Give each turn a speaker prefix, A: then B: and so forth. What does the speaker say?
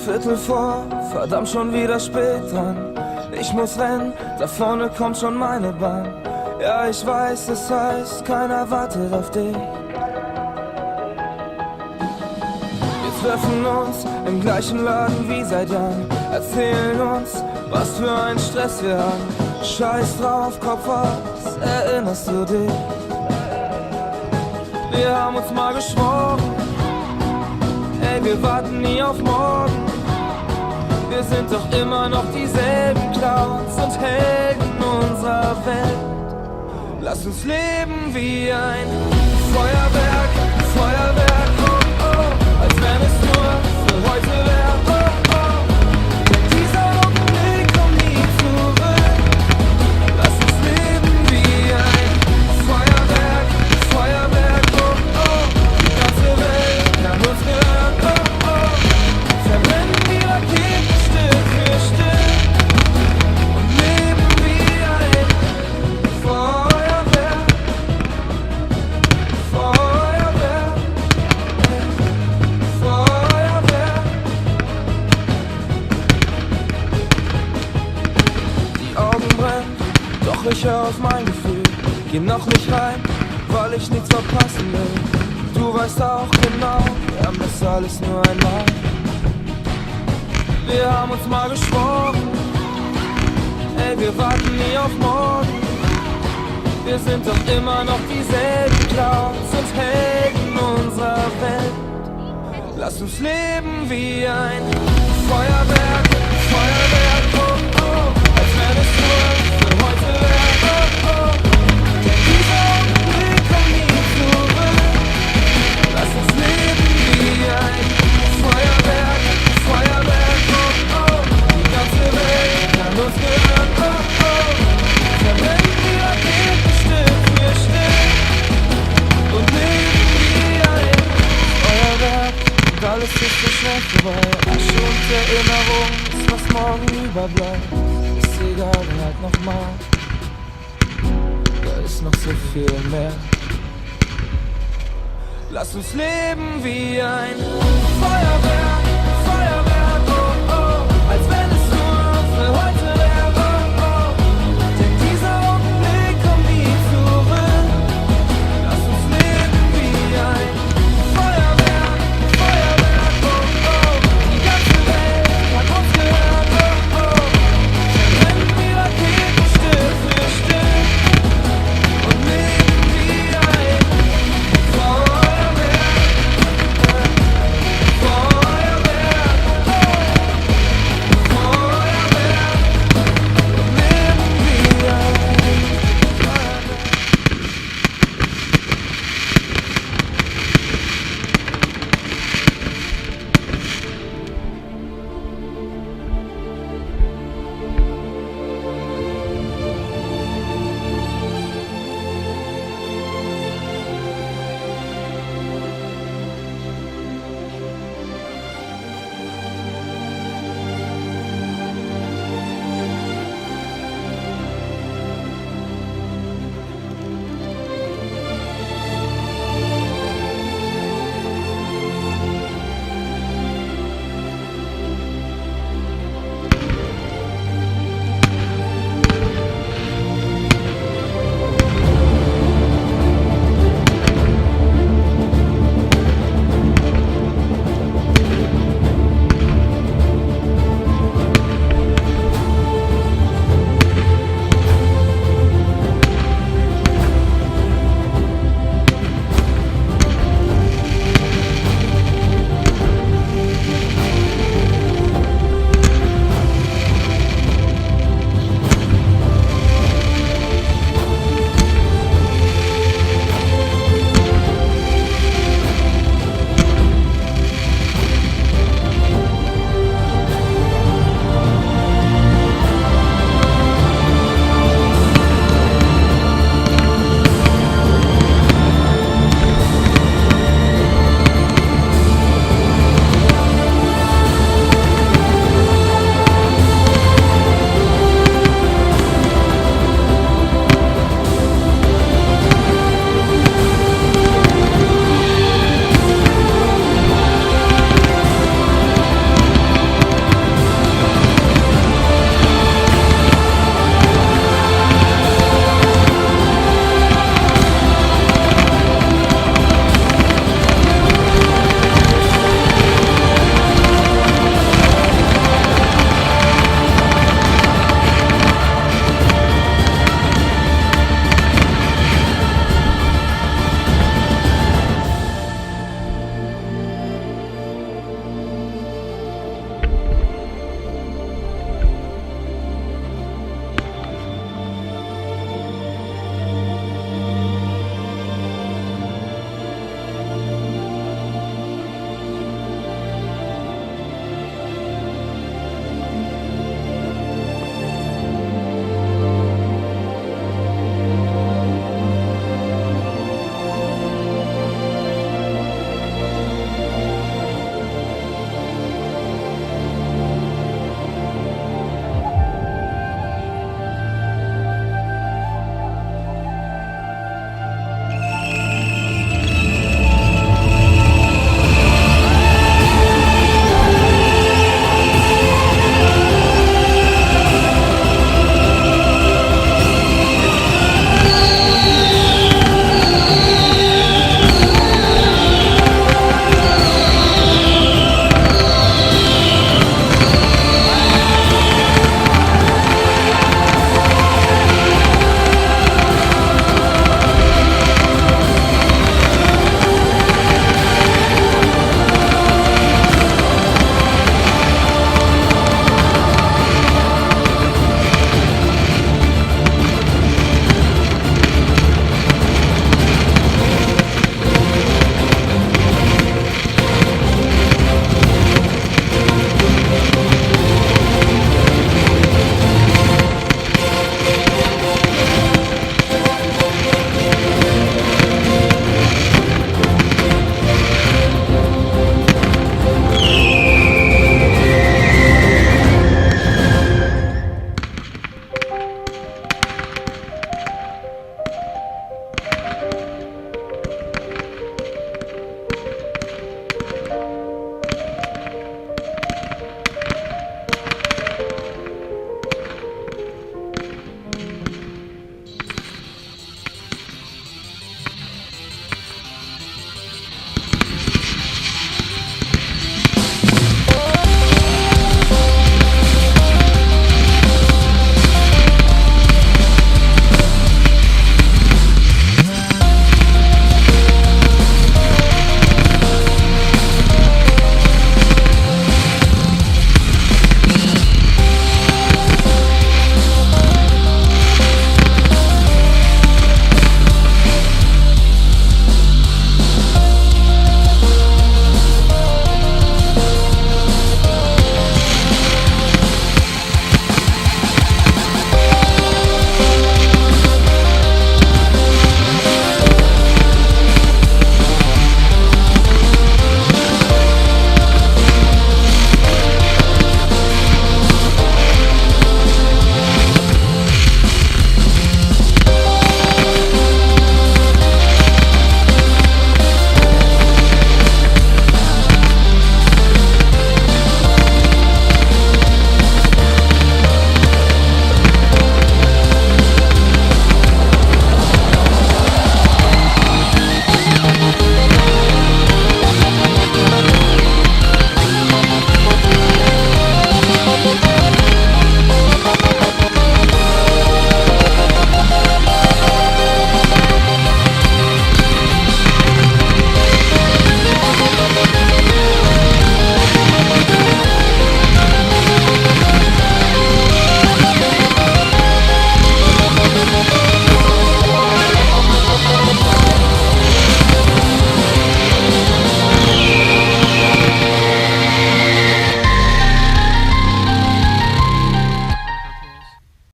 A: Viertel vor, verdammt schon wieder spät dran. Ich muss rennen, da vorne kommt schon meine Bahn. Ja, ich weiß, es heißt, keiner wartet auf dich. Wir treffen uns im gleichen Laden wie seit Jahren, erzählen uns, was für ein Stress wir haben. Scheiß drauf, Kopf aus, erinnerst du dich? Wir haben uns mal geschworen, ey, wir warten nie auf morgen. Wir sind doch immer noch dieselben Clowns und Helden unserer Welt. Lass uns leben wie ein Feuerwerk, Feuerwerk, oh oh, als wenn es nur für heute wäre, oh oh. Denn dieser Augenblick kommt nie zurück. Lass uns leben wie ein Feuerwerk, Feuerwerk, oh oh. Die ganze Welt kann uns gehören, oh oh. Verbrennen die Raketen Stück für Stück und leben wie ein Feuerwerk, Feuerwerk, Feuerwerk. Die Augen brennen, doch ich hör auf mein Gefühl. Geh noch nicht rein, weil ich nichts verpassen will. Du weißt auch genau, wir haben das alles nur einmal. Wir haben uns mal geschworen, ey, wir warten nie auf morgen. Wir sind doch immer noch dieselben Clowns und Helden unserer Welt. Lass uns leben wie ein Feuerwerk, Feuerwerk, oh oh, als wenn es nur für heute wäre, oh oh. Denn dieser Augenblick kommt nie zurück. Lass uns leben wie ein Feuerwerk, Feuerwerk, oh oh. Die ganze Welt kann uns gehören, oh oh. Verbrennen die Raketen Stück für Stück und leben wie ein Feuerwerk. Und alles ist so schnell vorbei. Asche und Erinnerung ist, was morgen überbleibt. Ist egal, halt nochmal. Da ist noch so viel mehr. Lass uns leben wie ein Feuerwerk.